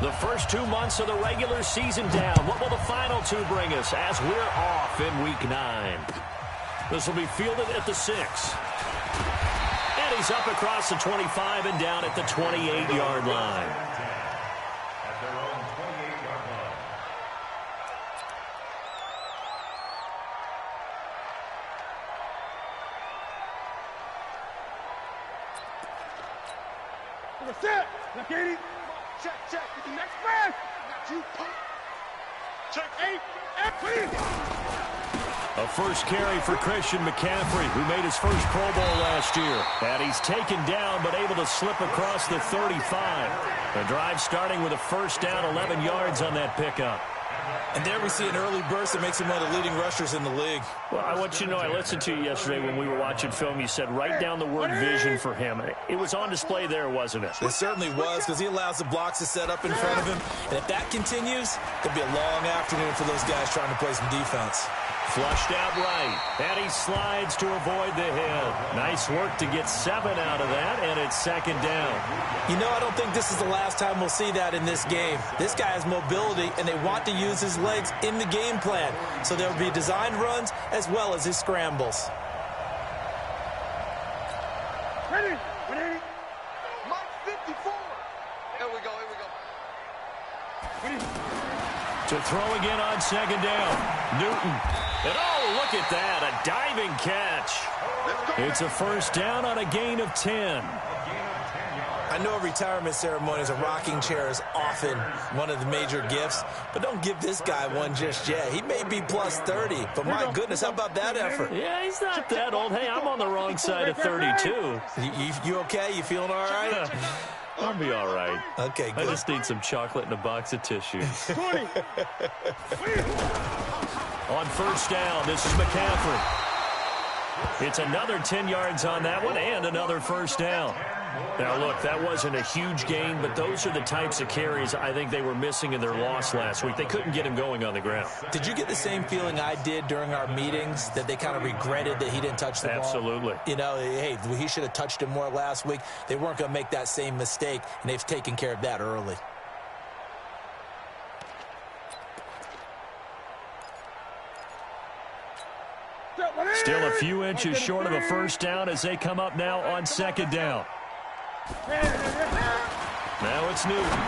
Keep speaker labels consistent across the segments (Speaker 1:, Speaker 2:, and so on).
Speaker 1: The first 2 months of the regular season down. What will the final 2 bring us as we're off in Week 9? This will be fielded at the 6. And he's up across the 25 and down at the 28-yard line.
Speaker 2: Set. Now, Katie. Check, check. Get the next man. Got you. Check 8. Please.
Speaker 1: A first carry for Christian McCaffrey, who made his first Pro Bowl last year. And he's taken down, but able to slip across the 35. The drive starting with a first down, 11 yards on that pickup.
Speaker 3: And there we see an early burst that makes him one of the leading rushers in the league.
Speaker 1: Well, I want you to know, I listened to you yesterday when we were watching film. You said write down the word vision for him. It was on display there, wasn't it?
Speaker 3: It certainly was, because he allows the blocks to set up in front of him. And if that continues, it'll be a long afternoon for those guys trying to play some defense.
Speaker 1: Flushed out right, and he slides to avoid the hit. Nice work to get 7 out of that, and it's second down.
Speaker 3: You know, I don't think this is the last time we'll see that in this game. This guy has mobility, and they want to use his legs in the game plan. So there will be designed runs as well as his scrambles.
Speaker 2: Ready. Ready. Mike 54. Here we go. Ready.
Speaker 1: To throw again on second down. Newton. And oh, look at that, a diving catch. It's a first down on a gain of 10.
Speaker 3: I know retirement ceremonies, a rocking chair is often one of the major gifts, but don't give this guy one just yet. He may be plus 30, but my goodness, how about that effort?
Speaker 1: Yeah, he's not that old. Hey, I'm on the wrong side of 32.
Speaker 3: You okay? You feeling all right?
Speaker 1: I'll be all right.
Speaker 3: Okay, good.
Speaker 1: I just need some chocolate and a box of tissues.
Speaker 2: 20.
Speaker 1: On first down, this is McCaffrey. It's another 10 yards on that one and another first down. Now, look, that wasn't a huge gain, but those are the types of carries I think they were missing in their loss last week. They couldn't get him going on the ground.
Speaker 3: Did you get the same feeling I did during our meetings, that they kind of regretted that he didn't touch the ball?
Speaker 1: Absolutely.
Speaker 3: You know, hey, he should have touched it more last week. They weren't going to make that same mistake, and they've taken care of that early.
Speaker 1: Still a few inches short of a first down as they come up now on second down. Now it's Newton.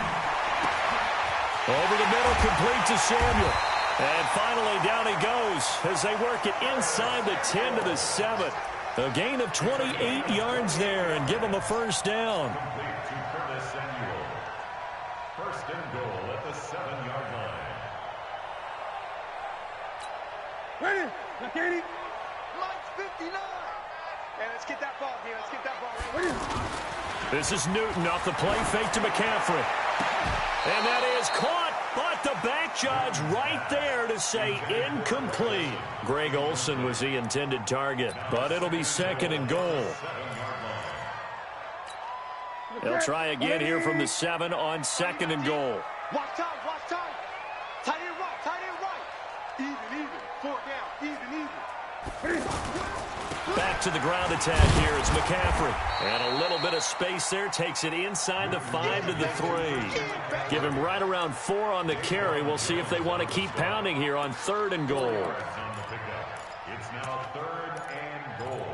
Speaker 1: Over the middle, complete to Samuel. And finally down he goes as they work it inside the 10 to the 7. A gain of 28 yards there and give him a first down.
Speaker 4: First and goal at the 7-yard line.
Speaker 2: Ready. Now, Katie. Mike's 59. Hey, let's get that ball here. Let's get that ball right here.
Speaker 1: This is Newton off the play fake to McCaffrey. And that is caught, but the back judge right there to say incomplete. Greg Olsen was the intended target, but it'll be second and goal. They'll try again here from the 7 on second and goal.
Speaker 2: Watch time. Tight end right. Even. 4 down. Even.
Speaker 1: Back to the ground attack here. It's McCaffrey. And a little bit of space there. Takes it inside the 5 to the 3. Give him right around 4 on the carry. We'll see if they want to keep pounding here on third and goal.
Speaker 4: It's now third and goal.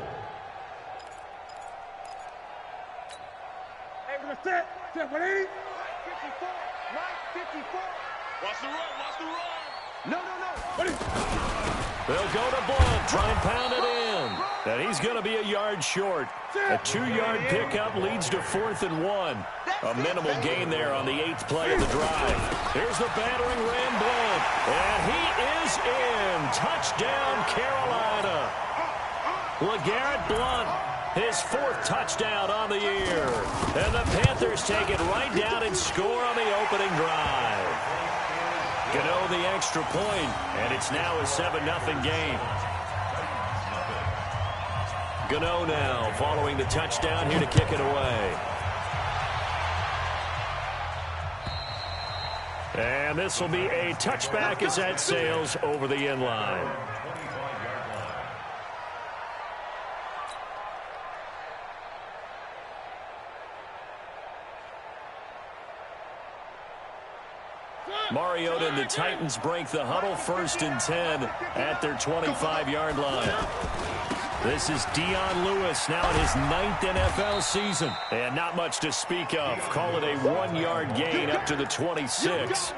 Speaker 2: Hey, we're gonna set. 180. 54. Mike 54. Watch the run. No.
Speaker 1: They'll go to Blunt. Try and pound it in. And he's going to be a yard short. A 2-yard pickup leads to 4th and 1. A minimal gain there on the 8th play of the drive. Here's the battering ram Blunt. And he is in. Touchdown, Carolina. LeGarrette Blunt, his 4th touchdown on the year. And the Panthers take it right down and score on the opening drive. Gano the extra point, and it's now a 7-0 game. Gano now following the touchdown here to kick it away. And this will be a touchback as that sails over the end line. Mariota and the Titans break the huddle, 1st and 10 at their 25-yard line. This is Dion Lewis now in his 9th NFL season. And not much to speak of. Call it a 1-yard gain up to the 26.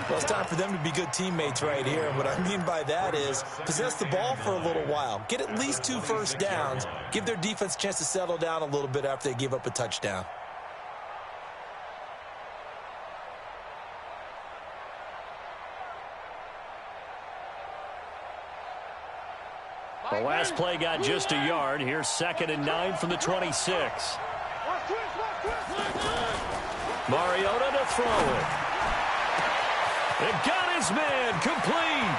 Speaker 3: Well, it's time for them to be good teammates right here. And what I mean by that is possess the ball for a little while. Get at least 2 first downs. Give their defense a chance to settle down a little bit after they give up a touchdown.
Speaker 1: The last play got just a yard. Here's 2nd and 9 from the 26. Mariota to throw it. It got his man complete.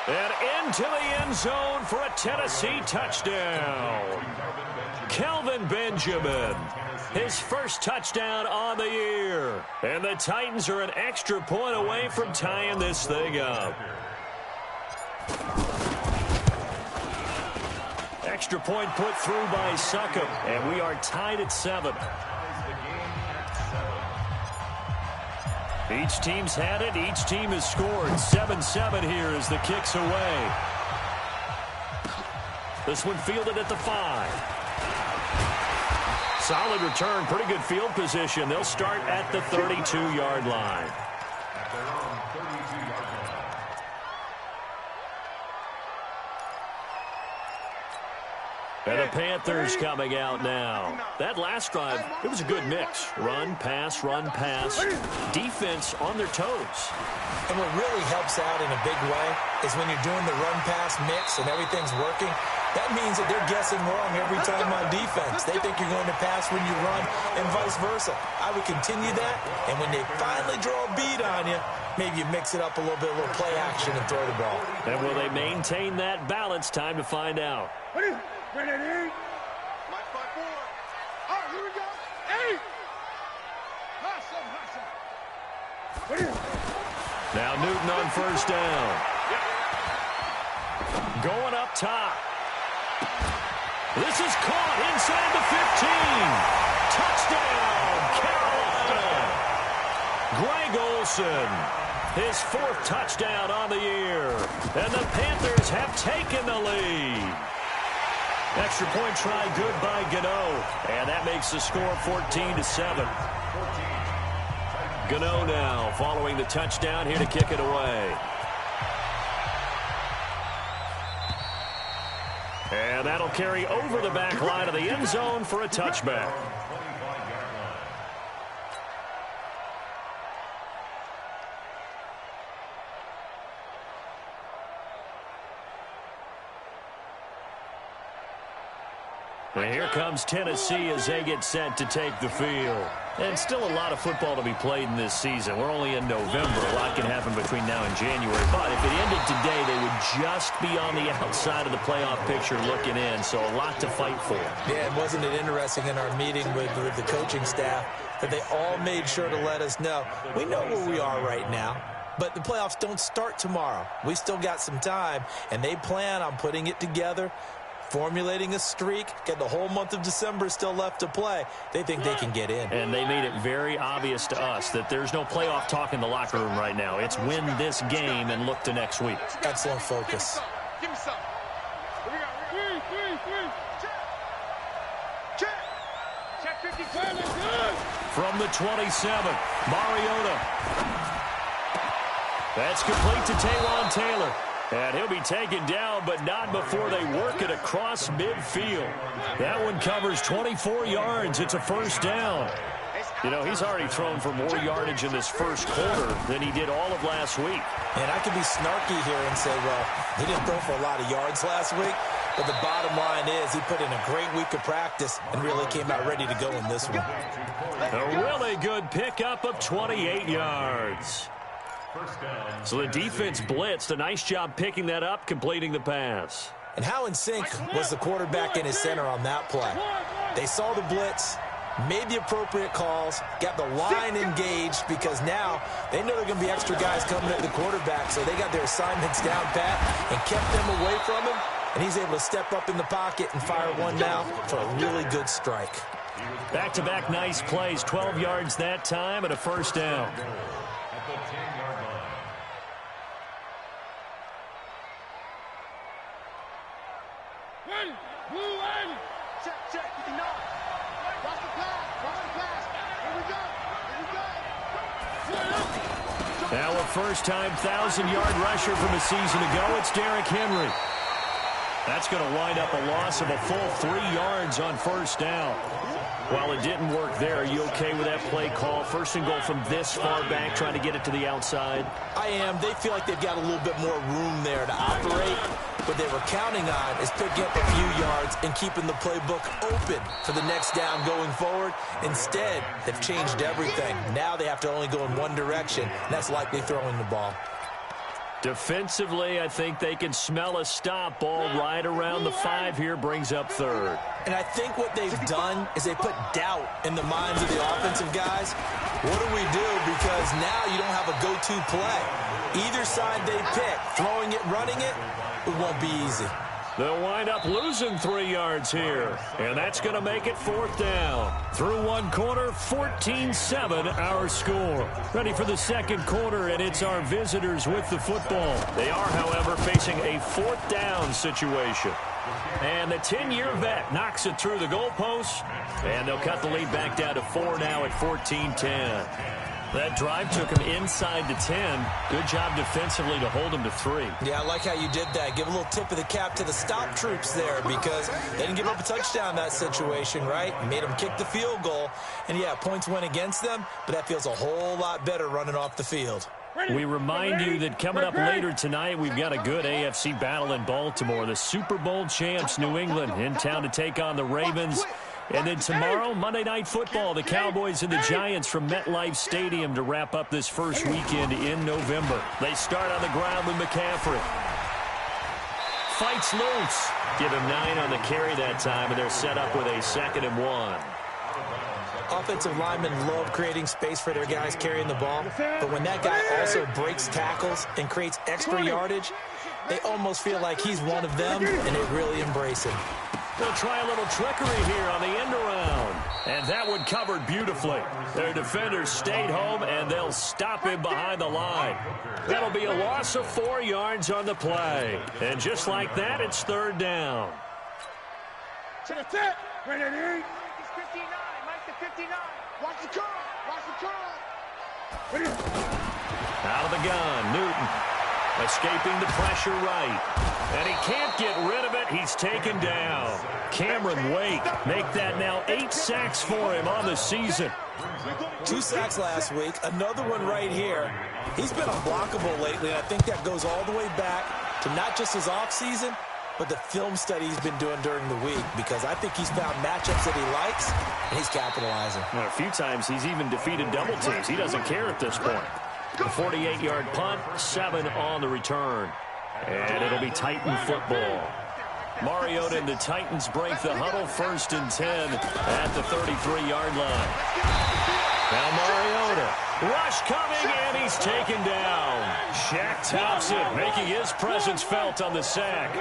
Speaker 1: And into the end zone for a Tennessee touchdown. Kelvin Benjamin, his first touchdown on the year. And the Titans are an extra point away from tying this thing up. Extra point put through by Succop, and we are tied at 7. Each team's had it. Each team has scored. 7-7 here as the kick's away. This one fielded at the 5. Solid return. Pretty good field position. They'll start at the 32-yard line. And the Panthers coming out now. That last drive, it was a good mix. Run, pass, defense on their toes.
Speaker 3: And what really helps out in a big way is when you're doing the run-pass mix and everything's working, that means that they're guessing wrong every time on defense. They think you're going to pass when you run and vice versa. I would continue that, and when they finally draw a beat on you, maybe you mix it up a little bit, a little play action and throw the ball.
Speaker 1: And will they maintain that balance? Time to find out.
Speaker 2: Ready? My 5-4. Oh, here we go. 8.
Speaker 1: Now Newton on first down. Going up top. This is caught inside the 15. Touchdown, Carolina. Greg Olsen, his 4th touchdown on the year. And the Panthers have taken the lead. Extra point try good by Gano. And that makes the score 14-7. Gano now following the touchdown here to kick it away. And that'll carry over the back line of the end zone for a touchback. And here comes Tennessee as they get set to take the field. And still a lot of football to be played in this season. We're only in November. A lot can happen between now and January. But if it ended today, they would just be on the outside of the playoff picture looking in. So a lot to fight for.
Speaker 3: Yeah, and wasn't it interesting in our meeting with the coaching staff that they all made sure to let us know, we know where we are right now, but the playoffs don't start tomorrow. We still got some time, and they plan on putting it together, formulating a streak, get the whole month of December still left to play. They think they can get in.
Speaker 1: And they made it very obvious to us that there's no playoff talk in the locker room right now. It's win this game and look to next week.
Speaker 3: Excellent focus.
Speaker 2: Give me some. Check 57.
Speaker 1: From the 27, Mariota. That's complete to Taywan Taylor. And he'll be taken down, but not before they work it across midfield. That one covers 24 yards. It's a first down. You know, he's already thrown for more yardage in this first quarter than he did all of last week.
Speaker 3: And I could be snarky here and say, well, he didn't throw for a lot of yards last week. But the bottom line is he put in a great week of practice and really came out ready to go in this one.
Speaker 1: A really good pickup of 28 yards. So the defense blitzed. A nice job picking that up, completing the pass.
Speaker 3: And how in sync was the quarterback and his center on that play? They saw the blitz, made the appropriate calls, got the line engaged because now they know there are going to be extra guys coming at the quarterback, so they got their assignments down pat and kept them away from him, and he's able to step up in the pocket and fire one now for a really good strike.
Speaker 1: Back-to-back nice plays, 12 yards that time and a first down.
Speaker 4: At the 10-yard line.
Speaker 2: Check, 59. Watch the pass. Here we go.
Speaker 1: Now a first-time 1,000-yard rusher from a season ago, it's Derrick Henry. That's going to wind up a loss of a full 3 yards on first down. While it didn't work there, are you okay with that play call? First and goal from this far back, trying to get it to the outside.
Speaker 3: I am. They feel like they've got a little bit more room there to operate. What they were counting on is picking up a few yards and keeping the playbook open for the next down going forward. Instead, they've changed everything. Now they have to only go in one direction, and that's likely throwing the ball.
Speaker 1: Defensively, I think they can smell a stop. Ball right around the 5 here, brings up third.
Speaker 3: And I think what they've done is they put doubt in the minds of the offensive guys. What do we do? Because now you don't have a go-to play. Either side they pick, throwing it, running it, it won't be easy.
Speaker 1: They'll wind up losing 3 yards here, and that's going to make it fourth down. Through one quarter, 14-7 our score. Ready for the second quarter, and it's our visitors with the football. They are, however, facing a fourth down situation. And the 10-year vet knocks it through the goalposts, and they'll cut the lead back down to 4 now at 14-10. That drive took him inside the 10. Good job defensively to hold him to 3.
Speaker 3: Yeah, I like how you did that. Give a little tip of the cap to the stop troops there because they didn't give up a touchdown in that situation, right? Made them kick the field goal. And, yeah, points went against them, but that feels a whole lot better running off the field.
Speaker 1: We remind you that coming up later tonight, we've got a good AFC battle in Baltimore. The Super Bowl champs, New England, in town to take on the Ravens. And then tomorrow, Monday Night Football, the Cowboys and the Giants from MetLife Stadium to wrap up this first weekend in November. They start on the ground with McCaffrey. Fights loose. Give him 9 on the carry that time, and they're set up with a 2nd and 1.
Speaker 3: Offensive linemen love creating space for their guys carrying the ball, but when that guy also breaks tackles and creates extra yardage, they almost feel like he's one of them, and they really embrace him.
Speaker 1: They'll try a little trickery here on the end around. And that one covered beautifully. Their defenders stayed home, and they'll stop him behind the line. That'll be a loss of 4 yards on the play. And just like that, it's third down.
Speaker 2: To the tip. Right in here. He's 59. Mike the 59. Watch the curl.
Speaker 1: Out of the gun, Newton. Escaping the pressure right. And he can't get rid of it. He's taken down. Cameron Wake make that now 8 sacks for him on the season.
Speaker 3: 2 sacks last week. Another one right here. He's been unblockable lately, and I think that goes all the way back to not just his offseason, but the film study he's been doing during the week, because I think he's found matchups that he likes, and he's capitalizing.
Speaker 1: Well, a few times he's even defeated double teams. He doesn't care at this point. A 48-yard punt, 7 on the return. And it'll be Titan football. Mariota and the Titans break the huddle, 1st and 10 at the 33-yard line. Now Mariota. Rush coming, and he's taken down. Shaq Thompson making his presence felt on the sack.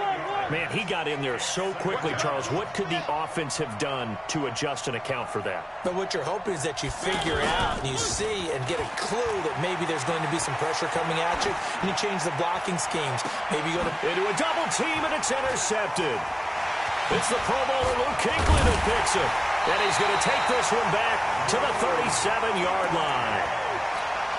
Speaker 1: Man, he got in there so quickly, Charles. What could the offense have done to adjust and account for that?
Speaker 3: But what you're hoping is that you figure out and you see and get a clue that maybe there's going to be some pressure coming at you, and you change the blocking schemes. Maybe you go
Speaker 1: into a double team, and it's intercepted. It's the Pro Bowler Luke Kuechly that picks it. And he's going to take this one back to the 37-yard line.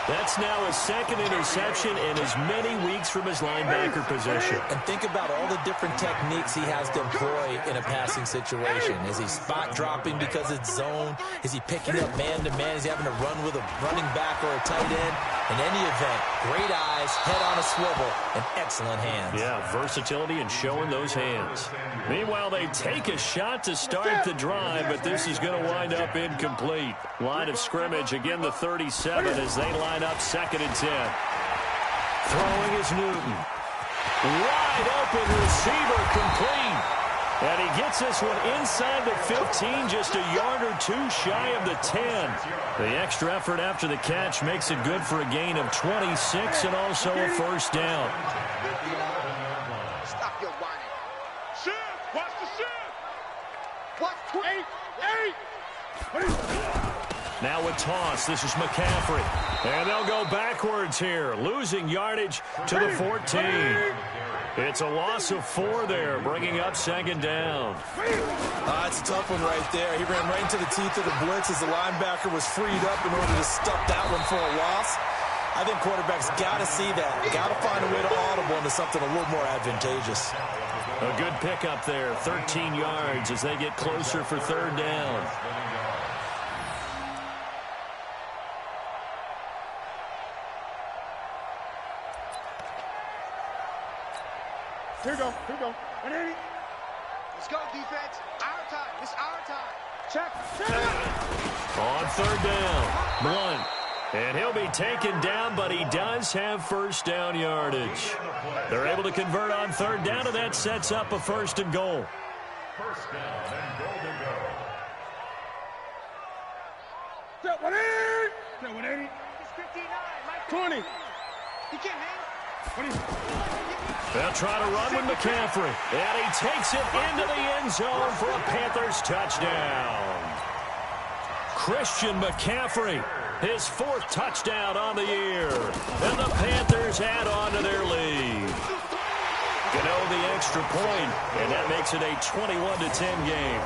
Speaker 1: That's now his 2nd interception in as many weeks from his linebacker position.
Speaker 3: And think about all the different techniques he has to employ in a passing situation. Is he spot dropping because it's zone? Is he picking up man-to-man? Is he having to run with a running back or a tight end? In any event, great eyes, head on a swivel, and excellent hands.
Speaker 1: Yeah, versatility and showing those hands. Meanwhile, they take a shot to start the drive, but this is going to wind up incomplete. Line of scrimmage, again the 37 as they line up 2nd and 10. Throwing is Newton. Wide open receiver complete. And he gets this one inside the 15, just a yard or 2 shy of the 10. The extra effort after the catch makes it good for a gain of 26 and also a first down.
Speaker 2: Stop your whining. Shift. Watch the shift. Watch 8.
Speaker 1: Now with toss, this is McCaffrey. And they'll go backwards here, losing yardage to the 14. It's a loss of 4 there, bringing up second down.
Speaker 3: It's a tough one right there. He ran right into the teeth of the blitz as the linebacker was freed up in order to stuff that one for a loss. I think quarterbacks got to see that. Got to find a way to audible into something a little more advantageous.
Speaker 1: A good pickup there, 13 yards as they get closer for third down.
Speaker 2: Here we go. 180. Let's go, defense. Our time. It's our time. Check.
Speaker 1: On third down, Blunt. And he'll be taken down, but he does have first down yardage. They're able to convert on third down, and that sets up a first and goal.
Speaker 4: First down and goal to go.
Speaker 2: Set 180. Set 180. It's 59. 20. He can't hang.
Speaker 1: They'll try to run with McCaffrey. And he takes it into the end zone for a Panthers touchdown. Christian McCaffrey, his 4th touchdown on the year. And the Panthers add on to their lead. Gano the extra point, and that makes it a 21-10 game.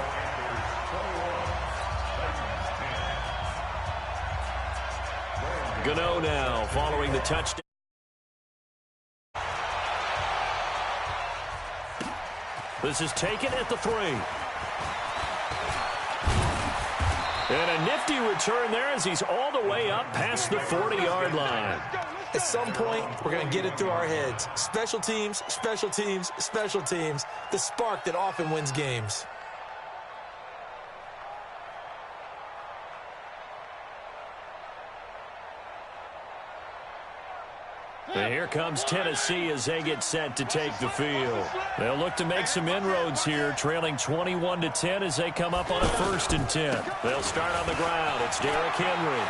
Speaker 1: Gano now following the touchdown. This is taken at the 3. And a nifty return there as he's all the way up past the 40-yard line.
Speaker 3: At some point, we're going to get it through our heads. Special teams, special teams, special teams. The spark that often wins games.
Speaker 1: And here comes Tennessee as they get set to take the field. They'll look to make some inroads here, trailing 21-10 as they come up on a 1st and 10. They'll start on the ground. It's Derrick Henry.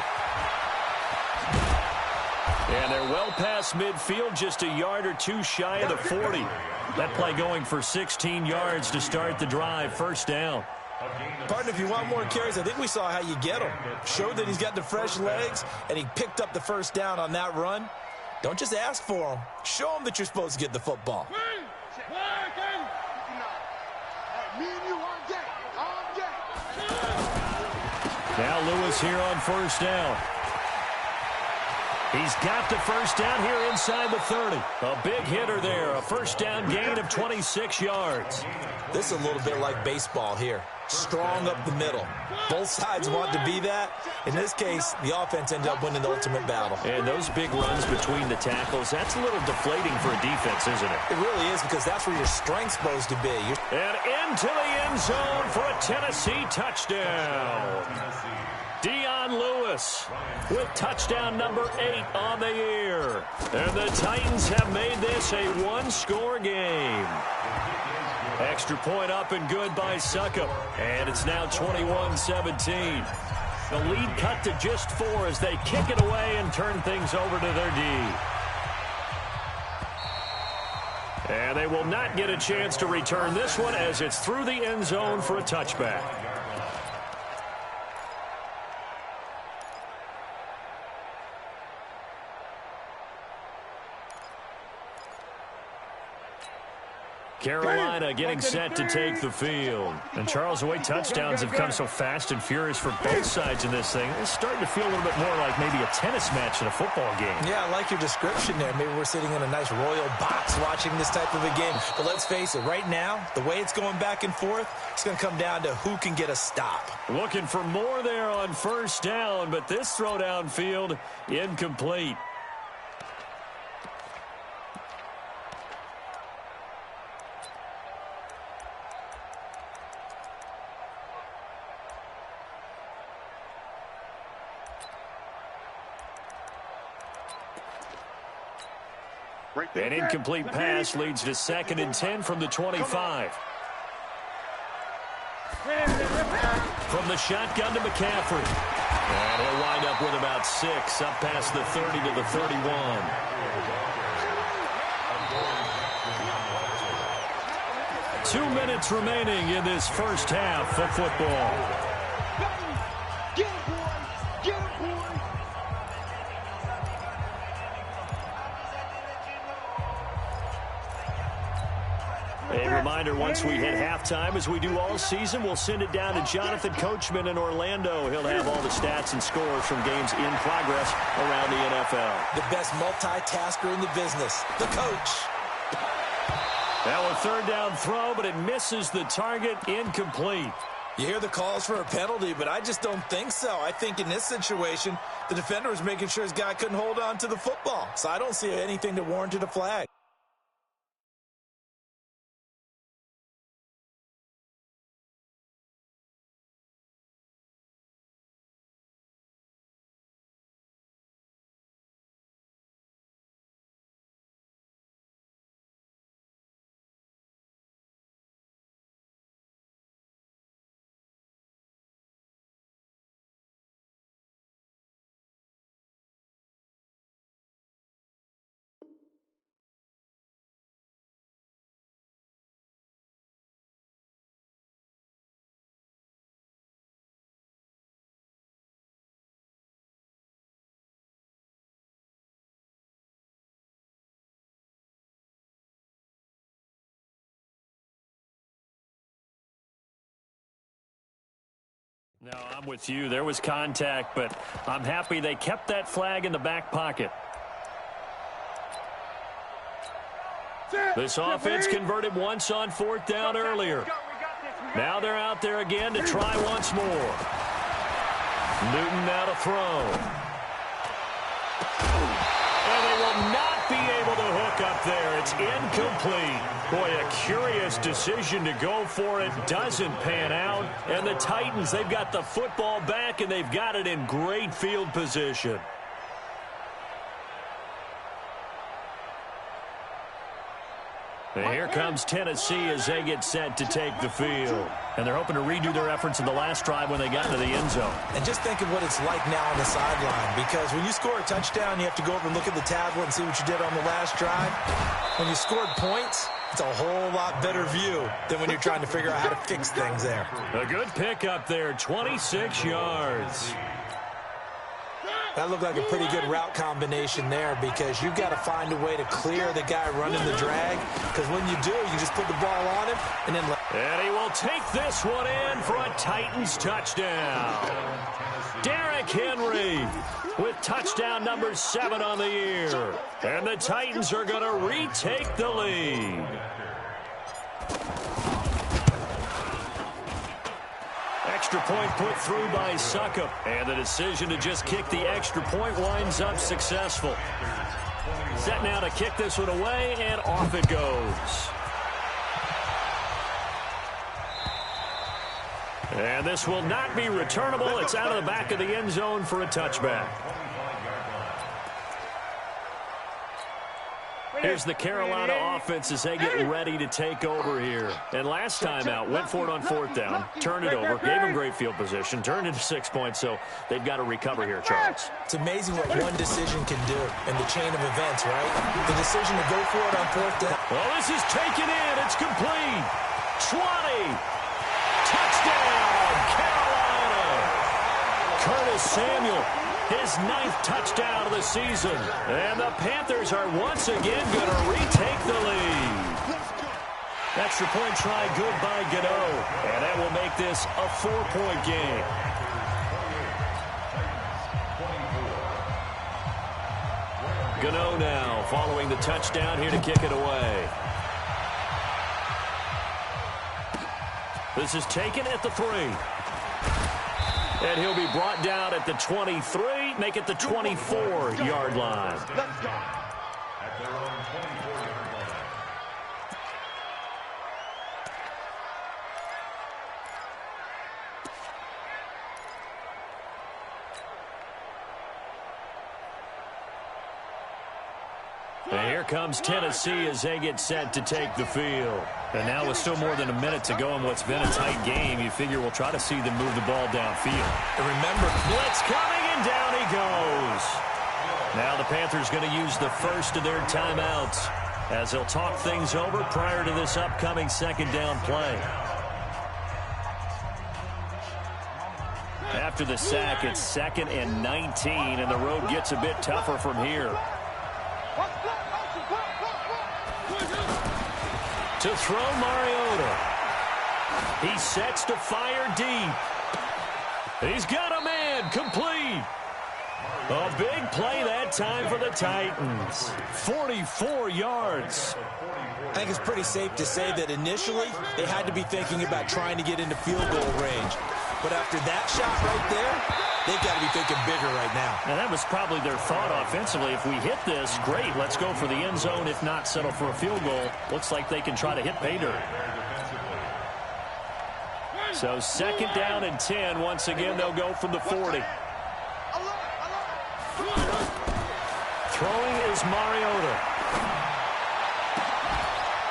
Speaker 1: And they're well past midfield, just a yard or 2 shy of the 40. That play going for 16 yards to start the drive, first down.
Speaker 3: Partner, if you want more carries, I think we saw how you get him. Showed that he's got the fresh legs, and he picked up the first down on that run. Don't just ask for him. Show him that you're supposed to get the football.
Speaker 1: Now Lewis here on first down. He's got the first down here inside the 30. A big hitter there. A first down gain of 26 yards.
Speaker 3: This is a little bit like baseball here. Strong up the middle. Both sides want to be that. In this case, the offense ended up winning the ultimate battle.
Speaker 1: And those big runs between the tackles, that's a little deflating for a defense, isn't it?
Speaker 3: It really is, because that's where your strength's supposed to be.
Speaker 1: And into the end zone for a Tennessee touchdown. Dion Lewis with touchdown number 8 on the year. And the Titans have made this a 1-score game. Extra point up and good by Succop. And it's now 21-17. The lead cut to just 4 as they kick it away and turn things over to their D. And they will not get a chance to return this one as it's through the end zone for a touchback. Carolina getting set to take the field. And, Charles, the way touchdowns have come so fast and furious for both sides in this thing, it's starting to feel a little bit more like maybe a tennis match in a football game.
Speaker 3: Yeah, I like your description there. Maybe we're sitting in a nice royal box watching this type of a game. But let's face it, right now, the way it's going back and forth, it's going to come down to who can get a stop.
Speaker 1: Looking for more there on first down, but this throw downfield incomplete. An incomplete pass leads to 2nd and 10 from the 25. From the shotgun to McCaffrey. And he'll wind up with about 6, up past the 30 to the 31. Two minutes remaining in this first half of football. reminder, once we hit halftime, as we do all season, we'll send it down to Jonathan Coachman in Orlando. He'll have all the stats and scores from games in progress around the NFL.
Speaker 3: The best multitasker in the business, the coach.
Speaker 1: Now a third down throw, but it misses the target, incomplete.
Speaker 3: You hear the calls for a penalty, but I just don't think so. I think in this situation, the defender was making sure his guy couldn't hold on to the football. So I don't see anything that warranted a flag.
Speaker 1: No, I'm with you. There was contact, but I'm happy they kept that flag in the back pocket. This offense converted once on fourth down earlier. Now they're out there again to try once more. Newton now to throw. And they will not be able to hook up there. It's incomplete. Boy, a curious decision to go for it. Doesn't pan out. And the Titans, they've got the football back, and they've got it in great field position. And here comes Tennessee as they get set to take the field. And they're hoping to redo their efforts in the last drive when they got into the end zone.
Speaker 3: And just think of what it's like now on the sideline, because when you score a touchdown, you have to go over and look at the tablet and see what you did on the last drive. When you scored points, it's a whole lot better view than when you're trying to figure out how to fix things there.
Speaker 1: A good pickup there, 26 yards.
Speaker 3: That looked like a pretty good route combination there, because you've got to find a way to clear the guy running the drag, because when you do, you just put the ball on him and then
Speaker 1: and he will take this one in for a Titans touchdown. Derrick Henry with touchdown number 7 on the year. And the Titans are going to retake the lead. Extra point put through by Succop. And the decision to just kick the extra point winds up successful. Set now to kick this one away, and off it goes. And this will not be returnable. It's out of the back of the end zone for a touchback. Here's the Carolina offense as they get ready to take over here. And last time out, went for it on fourth down, turned it over, gave them great field position, turned it to 6 points, so they've got to recover here, Charles.
Speaker 3: It's amazing what one decision can do in the chain of events, right? The decision to go for it on fourth down.
Speaker 1: Well, this is taken in. It's complete. 20. Touchdown, Carolina. Curtis Samuel. His 9th touchdown of the season. And the Panthers are once again going to retake the lead. Extra point try good by Gano. And that will make this a 4-point game. Gano now following the touchdown here to kick it away. This is taken at the 3. And he'll be brought down at the 23, make it the 24-yard line.
Speaker 2: Let's go.
Speaker 4: At their own 24-yard line.
Speaker 1: And here comes Tennessee as they get set to take the field. And now with still more than a minute to go in what's been a tight game, you figure we'll try to see them move the ball downfield.
Speaker 3: And remember,
Speaker 1: blitz coming, and down he goes. Now the Panthers going to use the first of their timeouts as they'll talk things over prior to this upcoming second down play. After the sack, it's 2nd and 19, and the road gets a bit tougher from here. To throw Mariota. He sets to fire deep. He's got a man. Complete. A big play that time for the Titans. 44 yards.
Speaker 3: I think it's pretty safe to say that initially they had to be thinking about trying to get into field goal range. But after that shot right there, they've got to be thinking bigger right now.
Speaker 1: And that was probably their thought offensively. If we hit this, great, let's go for the end zone. If not, settle for a field goal. Looks like they can try to hit pay dirt. So 2nd down and 10. Once again, they'll go from the 40. Throwing is Mariota.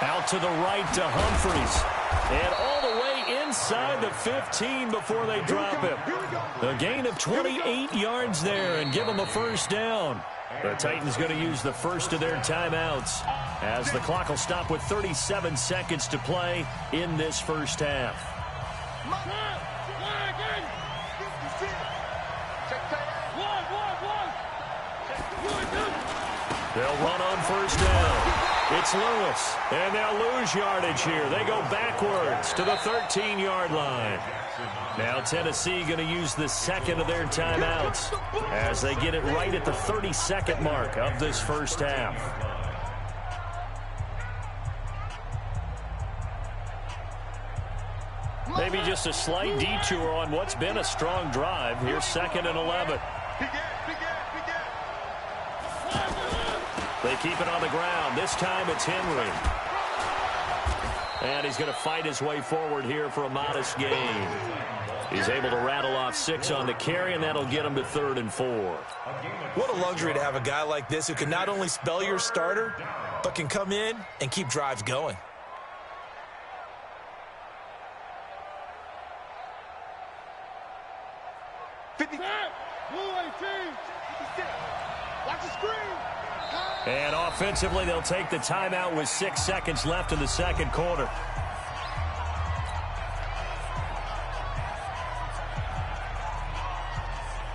Speaker 1: Out to the right to Humphries. And all the way inside the 15 before they drop him. A gain of 28 yards there and give them a 1st down. The Titans going to use the first of their timeouts as the clock will stop with 37 seconds to play in this first half. They'll run on 1st down. It's Lewis, and they'll lose yardage here. They go backwards to the 13-yard line. Now Tennessee going to use the 2nd of their timeouts as they get it right at the 32nd mark of this first half. Maybe just a slight detour on what's been a strong drive. Here's 2nd and 11. They keep it on the ground. This time it's Henry. And he's going to fight his way forward here for a modest gain. He's able to rattle off 6 on the carry, and that'll get him to 3rd and 4.
Speaker 3: What a luxury to have a guy like this who can not only spell your starter, but can come in and keep drives going.
Speaker 1: And offensively, they'll take the timeout with 6 seconds left in the 2nd quarter.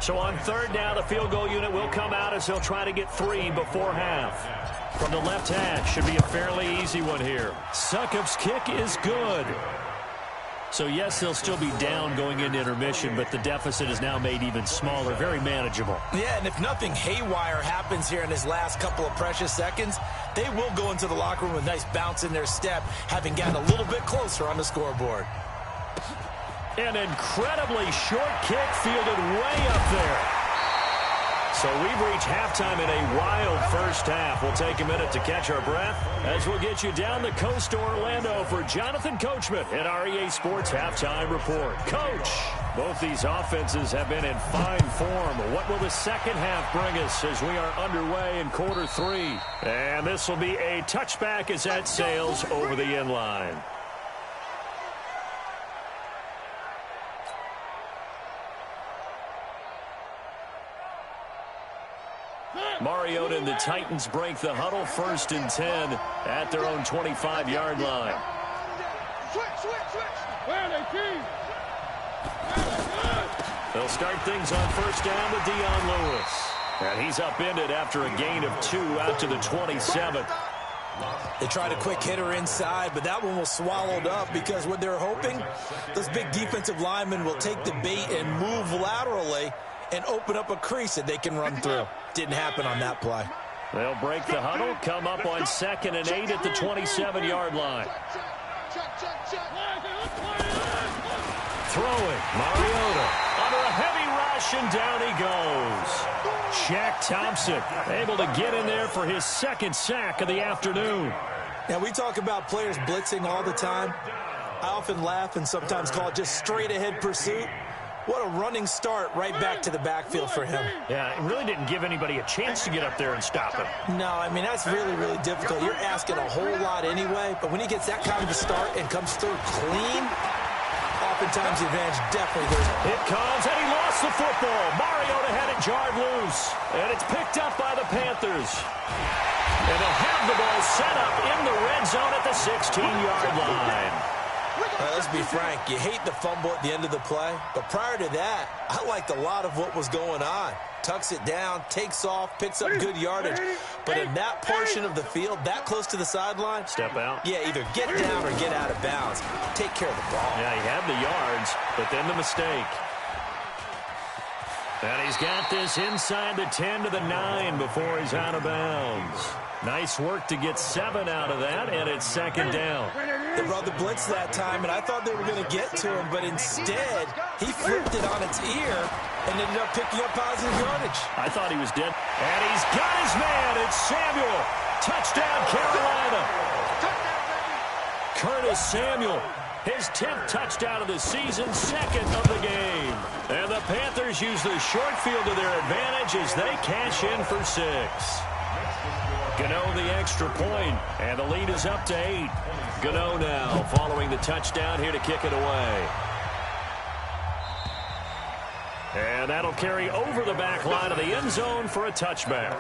Speaker 1: So on 3rd down, the field goal unit will come out as they'll try to get 3 before half. From the left hash, should be a fairly easy one here. Succop's kick is good. So, yes, they'll still be down going into intermission, but the deficit is now made even smaller, very manageable.
Speaker 3: Yeah, and if nothing haywire happens here in his last couple of precious seconds, they will go into the locker room with a nice bounce in their step, having gotten a little bit closer on the scoreboard.
Speaker 1: An incredibly short kick fielded way up there. So we've reached halftime in a wild first half. We'll take a minute to catch our breath as we'll get you down the coast to Orlando for Jonathan Coachman at our EA Sports Halftime Report. Coach, both these offenses have been in fine form. What will the second half bring us as we are underway in quarter 3? And this will be a touchback as that sails over the end line. Mariota and the Titans break the huddle, 1st and 10 at their own 25-yard line. They'll start things on 1st down with Dion Lewis. And he's upended after a gain of 2 out to the 27.
Speaker 3: They tried a quick hitter inside, but that one was swallowed up because what they're hoping, those big defensive linemen will take the bait and move laterally and open up a crease that they can run through. Didn't happen on that play.
Speaker 1: They'll break the huddle, come up on 2nd and 8 at the 27-yard line. Throwing, Mariota under a heavy rush, and down he goes. Shaq Thompson able to get in there for his 2nd sack of the afternoon.
Speaker 3: Now, we talk about players blitzing all the time. I often laugh and sometimes call it just straight-ahead pursuit. What a running start right back to the backfield for him.
Speaker 1: Yeah, it really didn't give anybody a chance to get up there and stop him.
Speaker 3: No, I mean, that's really, really difficult. You're asking a whole lot anyway, but when he gets that kind of a start and comes through clean, oftentimes the advantage definitely goes.
Speaker 1: It comes, and he lost the football. Mariota had it jarred loose, and it's picked up by the Panthers. And they'll have the ball set up in the red zone at the 16-yard line.
Speaker 3: Let's be frank, you hate the fumble at the end of the play, but prior to that, I liked a lot of what was going on. tucks it down, takes off, picks up good yardage. But in that portion of the field, that close to the sideline,
Speaker 1: step out.
Speaker 3: Yeah, either get down or get out of bounds. Take care of the ball.
Speaker 1: Yeah, he had the yards, but then the mistake. And he's got this inside the 10 to the 9 before he's out of bounds. Nice work to get 7 out of that, and it's second down.
Speaker 3: They brought the blitz that time, and I thought they were going to get to him, but instead, he flipped it on its ear and ended up picking up positive yardage.
Speaker 1: I thought he was dead. And he's got his man. It's Samuel. Touchdown, Carolina. Curtis Samuel. His 10th touchdown of the season, second of the game. And the Panthers use the short field to their advantage as they cash in for 6. Gano the extra point, and the lead is up to 8. Gano now following the touchdown here to kick it away. And that'll carry over the back line of the end zone for a touchback.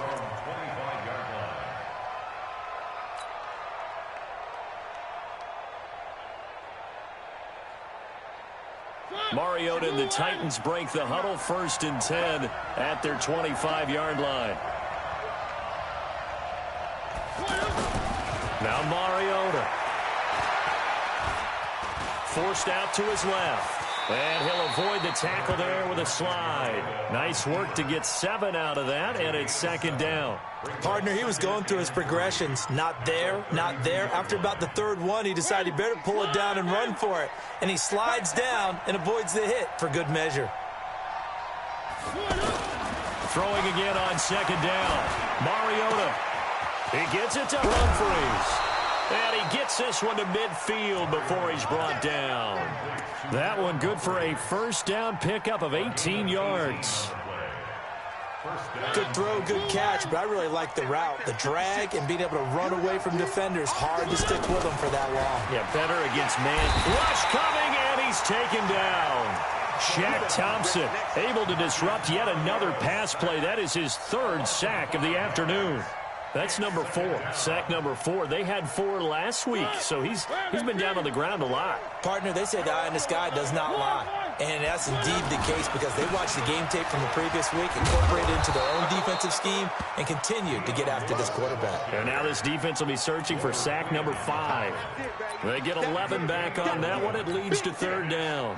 Speaker 1: Mariota and the Titans break the huddle, 1st and 10 at their 25-yard line. Now Mariota. Forced out to his left. And he'll avoid the tackle there with a slide. Nice work to get 7 out of that, and it's second down.
Speaker 3: Partner, he was going through his progressions. Not there, not there. After about the 3rd one, he decided he better pull it down and run for it. And he slides down and avoids the hit for good measure.
Speaker 1: Throwing again on second down. Mariota. He gets it to Humphries. And he gets this one to midfield before he's brought down. That one good for a first down pickup of 18 yards.
Speaker 3: Good throw, good catch, but I really like the route. The drag and being able to run away from defenders. Hard to stick with them for that long.
Speaker 1: Yeah, better against man. Rush coming, and he's taken down. Shaq Thompson able to disrupt yet another pass play. That is his 3rd sack of the afternoon. That's number 4. Sack number 4. They had 4 last week, so he's been down on the ground a lot.
Speaker 3: Partner, they say the eye in the sky does not lie. And that's indeed the case because they watched the game tape from the previous week, incorporated it into their own defensive scheme, and continued to get after this quarterback.
Speaker 1: And now this defense will be searching for sack number 5. They get 11 back on that one. It leads to 3rd down.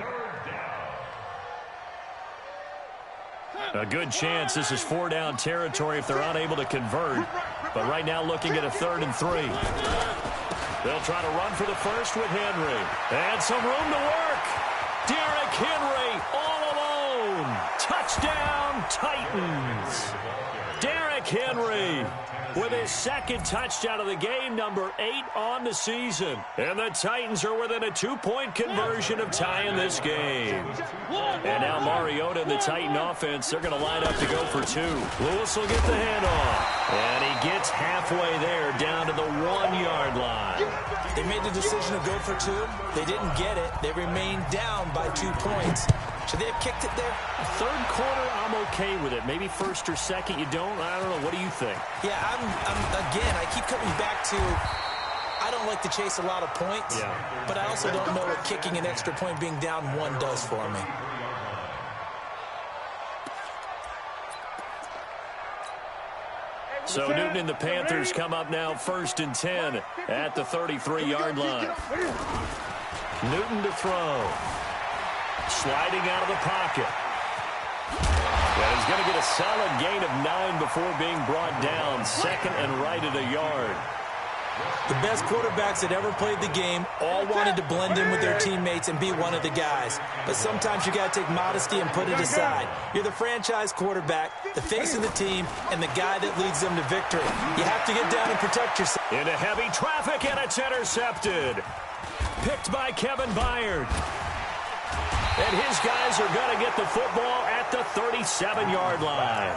Speaker 1: A good chance this is 4-down territory if they're unable to convert. But right now looking at a 3rd and 3. They'll try to run for the first with Henry. And some room to work. Derrick Henry all alone. Touchdown, Titans. Derrick Henry with his 2nd touchdown of the game, number 8 on the season. And the Titans are within a 2-point conversion of tying this game. And now Mariota and the Titan offense, they're going to line up to go for 2. Lewis will get the handoff. And he gets halfway there down to the 1-yard line.
Speaker 3: They made the decision to go for 2. They didn't get it. They remained down by 2 points. Should they have kicked it there?
Speaker 1: 3rd quarter, I'm okay with it. Maybe 1st or 2nd, you don't. I don't know. What do you think?
Speaker 3: Yeah, again, I keep coming back to I don't like to chase a lot of points, but I also don't know what kicking an extra point being down 1 does for me.
Speaker 1: So Newton and the Panthers come up now 1st and 10 at the 33-yard line. Newton to throw. Sliding out of the pocket. And he's going to get a solid gain of 9 before being brought down. 2nd and right at a yard.
Speaker 3: The best quarterbacks that ever played the game all wanted to blend in with their teammates and be one of the guys. But sometimes you got to take modesty and put it aside. You're the franchise quarterback, the face of the team, and the guy that leads them to victory. You have to get down and protect yourself.
Speaker 1: Into heavy traffic, and it's intercepted. Picked by Kevin Byard. And his guys are going to get the football at the 37-yard line.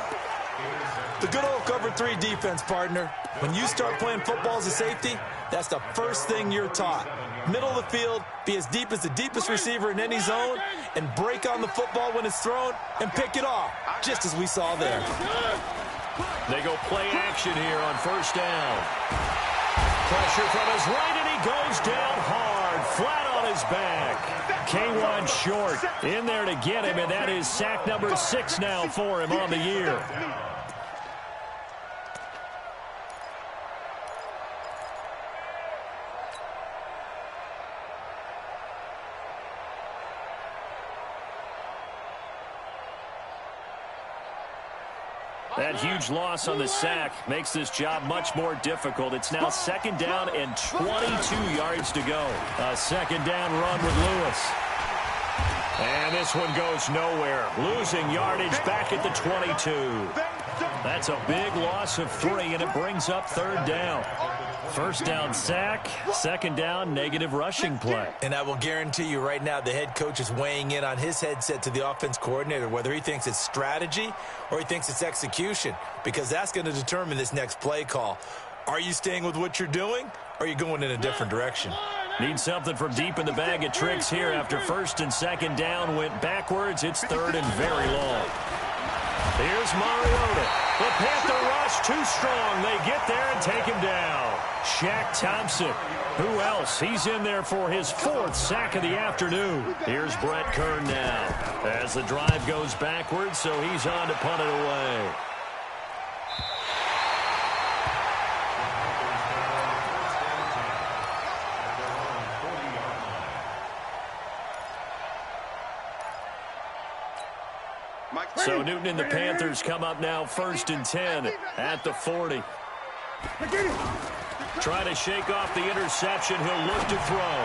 Speaker 3: The good old cover 3 defense, partner. When you start playing football as a safety, that's the first thing you're taught. Middle of the field, be as deep as the deepest receiver in any zone, and break on the football when it's thrown and pick it off, just as we saw there.
Speaker 1: They go play action here on 1st down. Pressure from his right, and he goes down hard, flat on his back. K1 short. In there to get him, and that is sack number 6 now for him on the year. That huge loss on the sack makes this job much more difficult. It's now 2nd down and 22 yards to go. A 2nd down run with Lewis. And this one goes nowhere. Losing yardage back at the 22. That's a big loss of 3, and it brings up 3rd down. 1st down sack, 2nd down negative rushing play.
Speaker 3: And I will guarantee you right now the head coach is weighing in on his headset to the offense coordinator, whether he thinks it's strategy or he thinks it's execution, because that's going to determine this next play call. Are you staying with what you're doing, or are you going in a different direction?
Speaker 1: Need something from deep in the bag of tricks here after 1st and 2nd down went backwards. It's 3rd and very long. Here's Mariota. The Panther rush too strong. They get there and take him down. Shaq Thompson. Who else? He's in there for his 4th sack of the afternoon. Here's Brett Kern now as the drive goes backwards, so he's on to punt it away. So Newton and the Panthers come up now 1st and 10 at the 40. Trying to shake off the interception. He'll look to throw.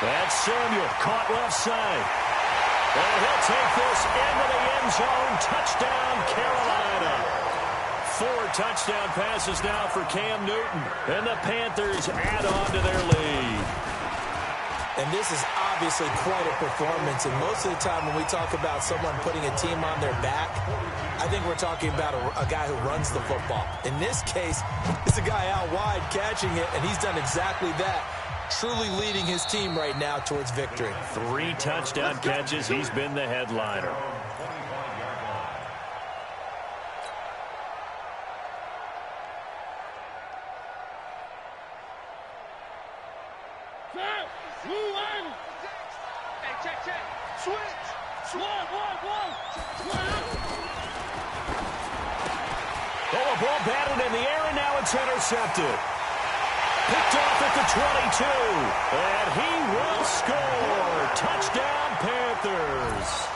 Speaker 1: That's Samuel, caught left side. And he'll take this into the end zone. Touchdown, Carolina. 4 touchdown passes now for Cam Newton. And the Panthers add on to their lead.
Speaker 3: And this is obviously quite a performance. And most of the time when we talk about someone putting a team on their back, I think we're talking about a guy who runs the football. In this case, it's a guy out wide catching it, and he's done exactly that, truly leading his team right now towards victory.
Speaker 1: 3 touchdown catches. He's been the headliner. Oh, a ball batted in the air, and now it's intercepted. Picked off at the 22, and he will score. Touchdown, Panthers.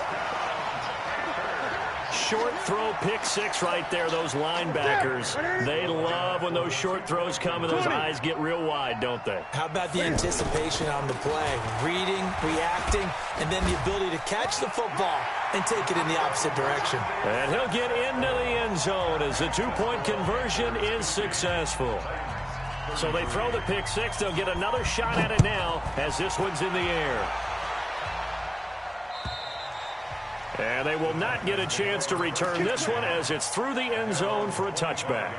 Speaker 1: Short throw, pick 6 right there. Those linebackers, they love when those short throws come and those eyes get real wide, don't they?
Speaker 3: How about the anticipation on the play? Reading, reacting, and then the ability to catch the football and take it in the opposite direction.
Speaker 1: And he'll get into the end zone as the 2-point conversion is successful. So they throw the pick 6. They'll get another shot at it now as this one's in the air. And they will not get a chance to return this one as it's through the end zone for a touchback.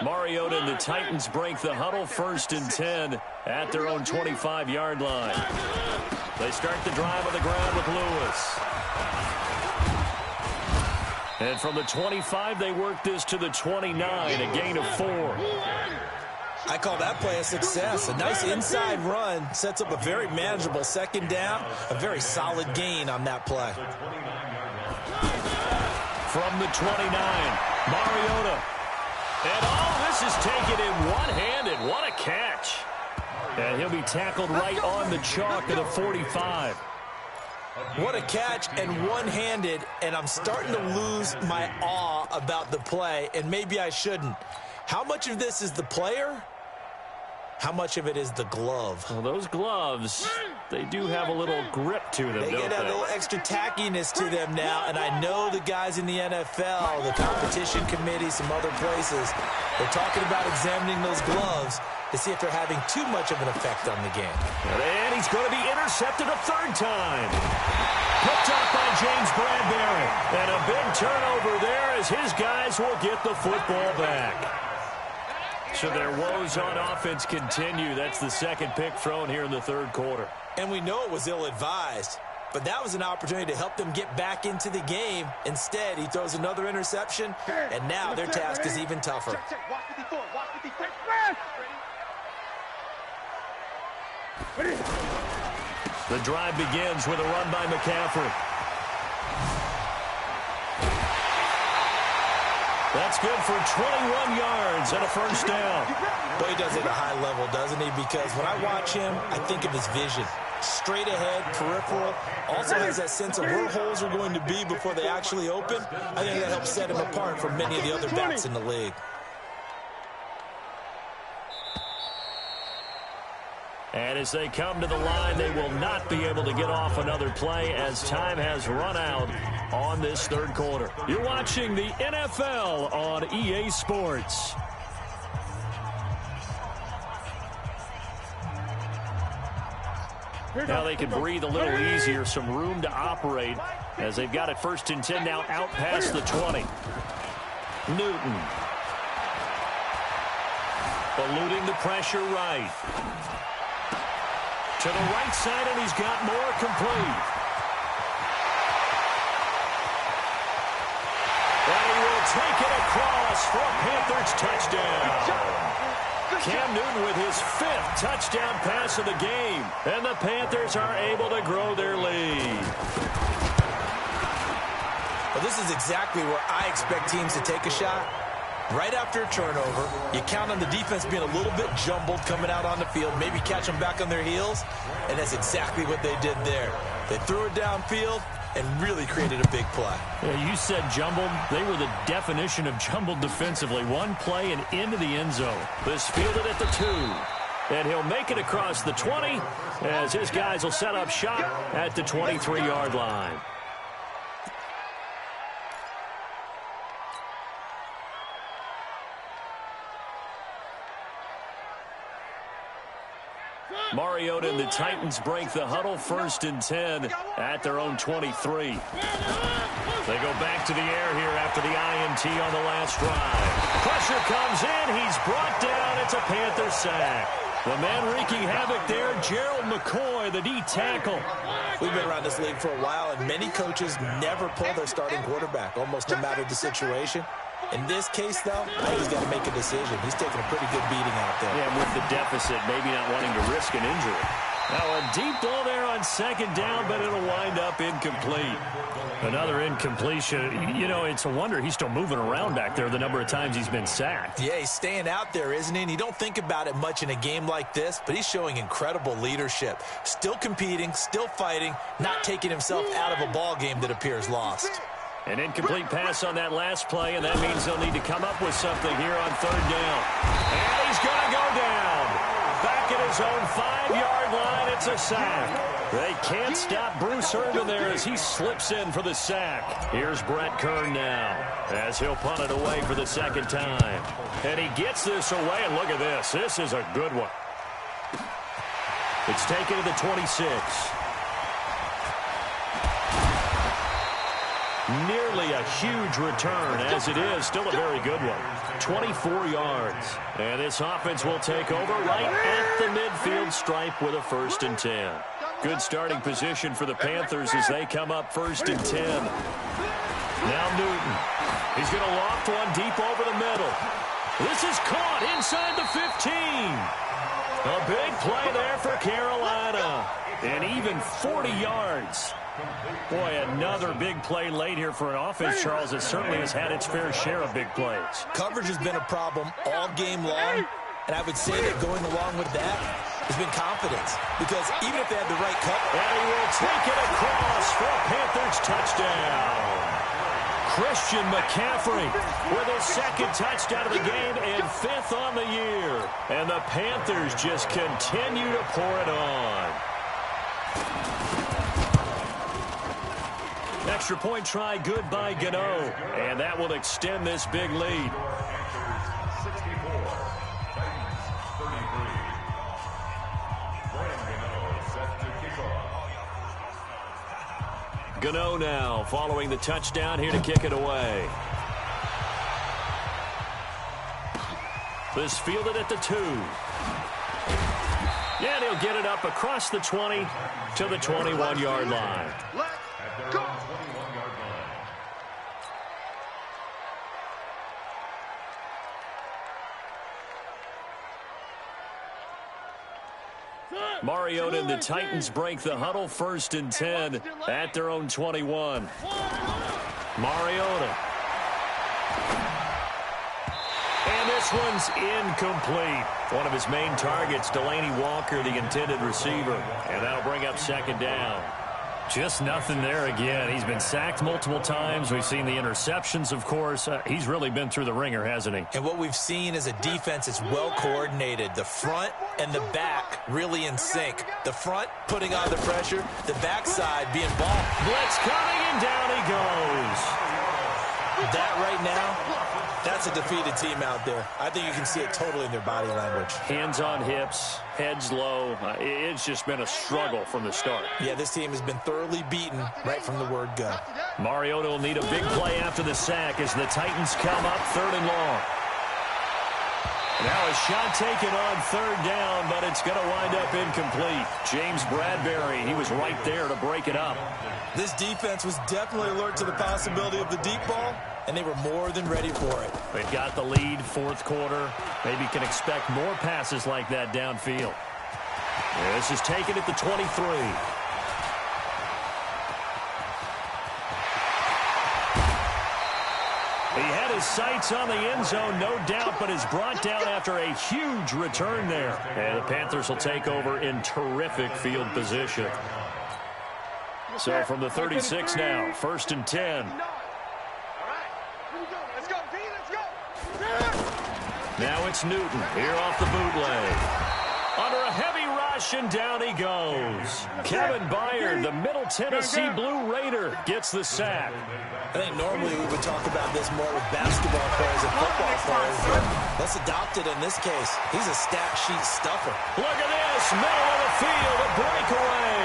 Speaker 1: Mariota and the Titans break the huddle, 1st and 10 at their own 25-yard line. They start the drive on the ground with Lewis. And from the 25, they work this to the 29, a gain of 4.
Speaker 3: I call that play a success. A nice inside run sets up a very manageable 2nd down, a very solid gain on that play.
Speaker 1: From the 29, Mariota. And all this is taken in one-handed. What a catch. And he'll be tackled right on the chalk of the 45.
Speaker 3: What a catch, and one-handed, and I'm starting to lose my awe about the play, and maybe I shouldn't. How much of this is the player? How much of it is the glove?
Speaker 1: Well, those gloves, they do have a little grip to them,
Speaker 3: They get a little extra tackiness to them now, and I know the guys in the NFL, the competition committee, some other places, they're talking about examining those gloves to see if they're having too much of an effect on the game.
Speaker 1: And he's going to be intercepted a 3rd time. Picked up by James Bradbury. And a big turnover there as his guys will get the football back. So their woes on offense continue. That's the second pick thrown here in the third quarter.
Speaker 3: And we know it was ill-advised, but that was an opportunity to help them get back into the game. Instead, he throws another interception, and now their task is even tougher.
Speaker 2: Watch 54. Watch 54.
Speaker 1: The drive begins with a run by McCaffrey. That's good for 21 yards and a first down.
Speaker 3: Boy, he does it at a high level, doesn't he? Because when I watch him, I think of his vision. Straight ahead, peripheral. Also has that sense of where holes are going to be before they actually open. I think that helps set him apart from many of the other backs in the league.
Speaker 1: And as they come to the line, they will not be able to get off another play as time has run out on this third quarter. You're watching the NFL on EA Sports. Now they can breathe a little easier, some room to operate as they've got it 1st and 10 now out past the 20. Newton. Eluding the pressure right. To the right side, and he's got more complete. And he will take it across for a Panthers touchdown. Cam Newton with his 5th touchdown pass of the game. And the Panthers are able to grow their lead.
Speaker 3: Well, this is exactly where I expect teams to take a shot. Right after a turnover, you count on the defense being a little bit jumbled coming out on the field, maybe catch them back on their heels, and that's exactly what they did there. They threw it downfield and really created a big play.
Speaker 1: Yeah, you said jumbled. They were the definition of jumbled defensively. One play and into the end zone. This fielded at the 2. And he'll make it across the 20 as his guys will set up shop at the 23-yard line. Mariota and the Titans break the huddle 1st and 10 at their own 23. They go back to the air here after the INT on the last drive. Pressure comes in. He's brought down. It's a Panther sack. The man wreaking havoc there, Gerald McCoy, the D tackle.
Speaker 3: We've been around this league for a while, and many coaches never pull their starting quarterback, almost no matter the situation. In this case, though, I think he's got to make a decision. He's taking a pretty good beating out there.
Speaker 1: Yeah, with the deficit, maybe not wanting to risk an injury. Now a deep ball there on 2nd down, but it'll wind up incomplete. Another incompletion. You know, it's a wonder he's still moving around back there the number of times he's been sacked.
Speaker 3: Yeah, he's staying out there, isn't he? And you don't think about it much in a game like this, but he's showing incredible leadership. Still competing, still fighting, not taking himself out of a ball game that appears lost.
Speaker 1: An incomplete pass on that last play, and that means they'll need to come up with something here on 3rd down. And he's going to go down. Back at his own 5-yard line, it's a sack. They can't stop Bruce Irvin there as he slips in for the sack. Here's Brett Kern now as he'll punt it away for the 2nd time. And he gets this away, and look at this. This is a good one. It's taken to the 26. Nearly a huge return, as it is still a very good one. 24 yards. And this offense will take over right at the midfield stripe with a 1st and 10. Good starting position for the Panthers as they come up 1st and 10. Now Newton. He's going to loft one deep over the middle. This is caught inside the 15. A big play there for Carolina. And even 40 yards. Boy, another big play late here for an offense, Charles, that certainly has had its fair share of big plays.
Speaker 3: Coverage has been a problem all game long, and I would say that going along with that has been confidence. Because even if they had the right cut,
Speaker 1: and he will take it across for a Panthers touchdown. Christian McCaffrey with his 2nd touchdown of the game and 5th on the year. And the Panthers just continue to pour it on. Extra point try good by Gano, and that will extend this big lead.
Speaker 4: 64, 33. Gano set to kick off.
Speaker 1: Gano now following the touchdown here to kick it away. This fielded at the 2. And he'll get it up across the 20 to the 21-yard line.
Speaker 2: Let's go.
Speaker 1: Mariota and the Titans break the huddle, 1st and 10 at their own 21. Mariota. And this one's incomplete. One of his main targets, Delaney Walker, the intended receiver. And that'll bring up 2nd down. Just nothing there again. He's been sacked multiple times. We've seen the interceptions, of course. He's really been through the ringer, hasn't he?
Speaker 3: And what we've seen is a defense that's well coordinated. The front and the back really in sync. The front putting on the pressure, the backside being ball.
Speaker 1: Blitz coming, and down he goes.
Speaker 3: That right now, that's a defeated team out there. I think you can see it totally in their body language.
Speaker 1: Hands on hips, heads low. It's just been a struggle from the start.
Speaker 3: Yeah, this team has been thoroughly beaten right from the word go.
Speaker 1: Mariota will need a big play after the sack as the Titans come up 3rd and long. Now a shot taken on 3rd down, but it's going to wind up incomplete. James Bradbury, he was right there to break it up.
Speaker 3: This defense was definitely alert to the possibility of the deep ball, and they were more than ready for it.
Speaker 1: They've got the lead, 4th quarter. Maybe can expect more passes like that downfield. This is taken at the 23. He had his sights on the end zone, no doubt, but is brought down after a huge return there. And the Panthers will take over in terrific field position. So from the 36 now, 1st and 10. Now it's Newton here off the bootleg. Under a heavy rush, and down he goes. Kevin Byard, the Middle Tennessee Blue Raider, gets the sack.
Speaker 3: I think normally we would talk about this more with basketball players and football players, but let's adopt it in this case. He's a stat sheet stuffer.
Speaker 1: Look at this, middle of the field, a breakaway.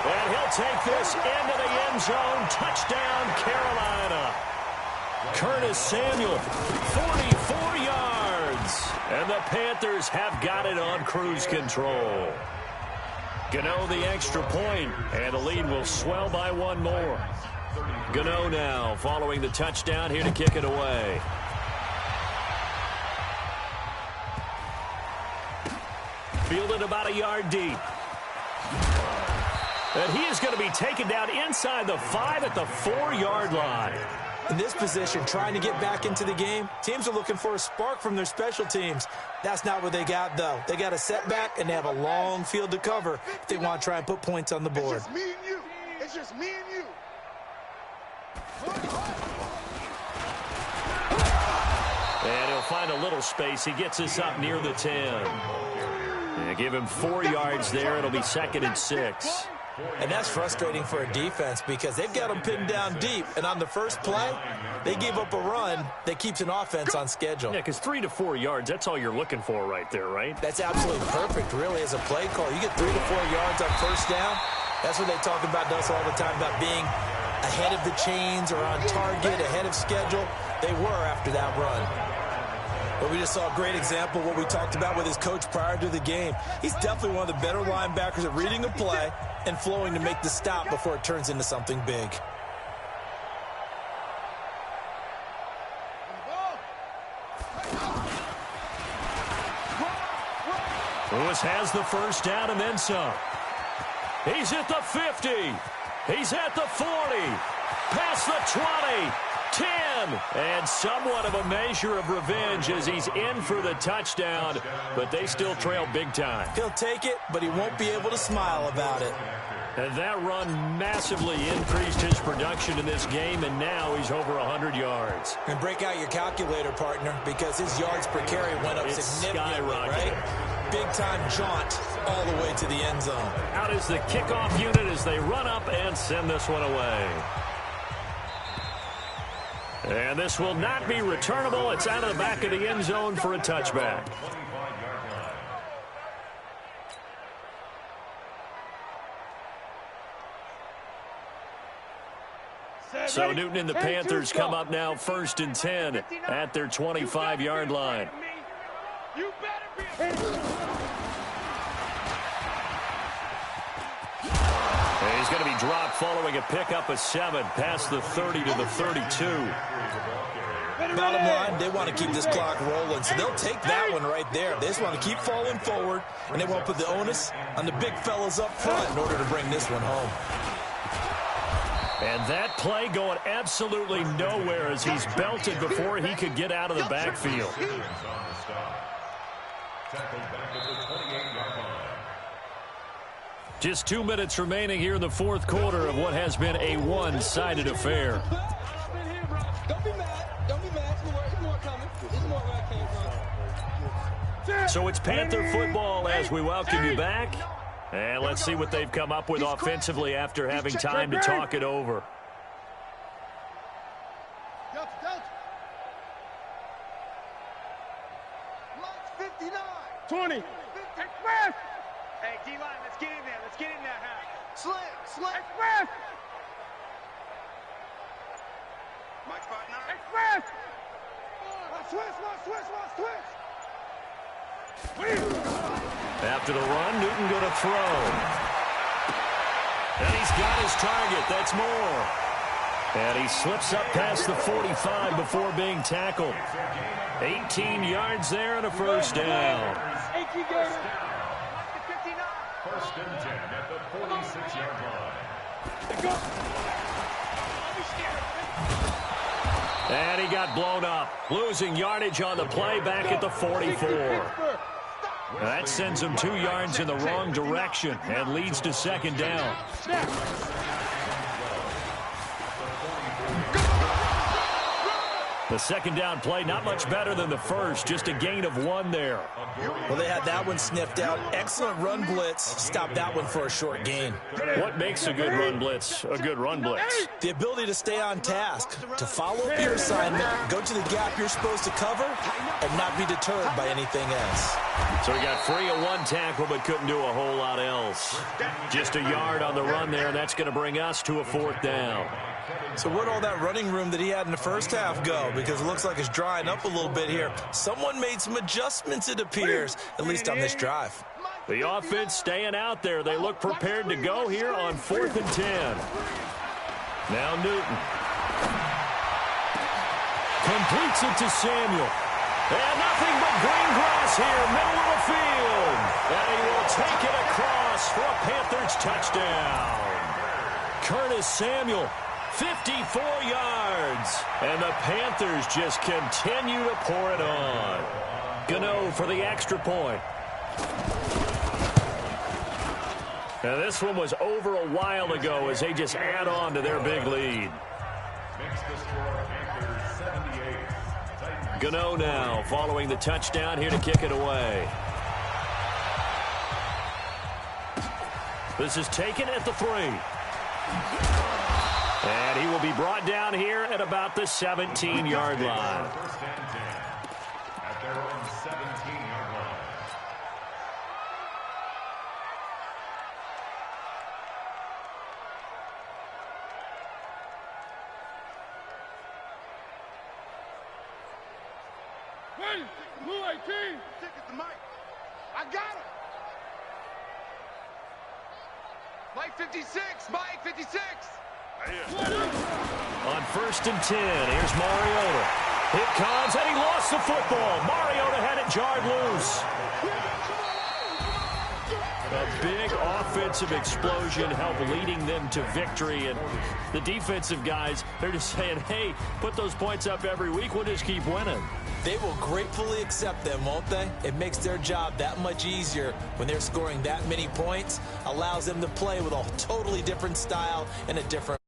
Speaker 1: And he'll take this into the end zone. Touchdown, Carolina. Curtis Samuel, 44 yards. And the Panthers have got it on cruise control. Gano the extra point, and the lead will swell by 1 more. Gano now following the touchdown here to kick it away. Fielded about a yard deep. And he is going to be taken down inside the 5 at the 4-yard line.
Speaker 3: In this position, trying to get back into the game, teams are looking for a spark from their special teams. That's not what they got, though. They got a setback, and they have a long field to cover if they want to try and put points on the board.
Speaker 2: It's just me and you. It's just me and you.
Speaker 1: And he'll find a little space. He gets us up near the 10. And give him 4 yards there. It'll be 2nd and 6.
Speaker 3: And that's frustrating for a defense because they've got them pinned down deep. And on the first play, they gave up a run that keeps an offense on schedule.
Speaker 1: Yeah, because 3 to 4 yards, that's all you're looking for right there, right?
Speaker 3: That's absolutely perfect, really, as a play call. You get 3 to 4 yards on 1st down. That's what they talk about us all the time, about being ahead of the chains or on target, ahead of schedule. They were after that run. But we just saw a great example of what we talked about with his coach prior to the game. He's definitely one of the better linebackers at reading a play and flowing to make the stop before it turns into something big.
Speaker 1: Lewis has the 1st down and then some. He's at the 50. He's at the 40. Past the 20. 10, and somewhat of a measure of revenge as he's in for the touchdown, but they still trail big time.
Speaker 3: He'll take it, but he won't be able to smile about it.
Speaker 1: And that run massively increased his production in this game, and now he's over 100 yards.
Speaker 3: And break out your calculator, partner, because his yards per carry went up significantly, right? Big-time jaunt all the way to the end zone.
Speaker 1: Out is the kickoff unit as they run up and send this one away. And this will not be returnable. It's out of the back of the end zone for a touchback. So Newton and the Panthers come up now 1st and 10 at their 25-yard line.
Speaker 2: You better be.
Speaker 1: And he's going to be dropped following a pickup of 7 past the 30 to the 32.
Speaker 3: Bottom line, they want to keep this clock rolling, so they'll take that one right there. They just want to keep falling forward, and they won't put the onus on the big fellas up front in order to bring this one home.
Speaker 1: And that play going absolutely nowhere as he's belted before he could get out of the backfield. Just 2 minutes remaining here in the fourth quarter of what has been a one-sided affair.
Speaker 2: Don't be mad. Don't be mad. There's more coming. There's more where I came from.
Speaker 1: So it's Panther football as we welcome you back. And let's see what they've come up with offensively after having time to talk it over.
Speaker 2: 20. Express. Hey, D-line, let's get in there. Let's get in there, huh? Slim. Express. Mike spot now. Express. Switch.
Speaker 1: After the run, Newton going to throw. And he's got his target. That's more. And he slips up past the 45 before being tackled. 18 yards there and a first down.
Speaker 4: First and 10 at the 46-yard line.
Speaker 1: And he got blown up, losing yardage on the play back at the 44. That sends him 2 yards in the wrong direction and leads to second down. The second down play, not much better than the first, just a gain of 1 there.
Speaker 3: Well, they had that one sniffed out. Excellent run blitz. Stopped that one for a short gain.
Speaker 1: What makes a good run blitz a good run blitz?
Speaker 3: The ability to stay on task, to follow up your assignment, go to the gap you're supposed to cover, and not be deterred by anything else.
Speaker 1: So he got free of 1 tackle but couldn't do a whole lot else. Just a yard on the run there, and that's going to bring us to a 4th down.
Speaker 3: So where'd all that running room that he had in the first half go? Because it looks like it's drying up a little bit here. Someone made some adjustments, it appears, at least on this drive.
Speaker 1: The offense staying out there. They look prepared to go here on 4th and 10. Now Newton. Completes it to Samuel. And nothing but green grass here, middle of the field. And he will take it across for a Panthers touchdown. Curtis Samuel, 54 yards. And the Panthers just continue to pour it on. Gano for the extra point. Now this one was over a while ago as they just add on to their big lead.
Speaker 4: Makes the score Panthers 78.
Speaker 1: Gano now following the touchdown here to kick it away. This is taken at the 3. And he will be brought down here at about the 17-yard line.
Speaker 4: First and 10 at their own 17-yard line.
Speaker 2: Ready. Blue 18. Stick it to Mike. I got him. Mike 56. Mike 56.
Speaker 1: On 1st and 10, here's Mariota. It comes, and he lost the football. Mariota had it jarred loose. A big offensive explosion helped leading them to victory. And the defensive guys, they're just saying, hey, put those points up every week. We'll just keep winning.
Speaker 3: They will gratefully accept them, won't they? It makes their job that much easier when they're scoring that many points. Allows them to play with a totally different style and a different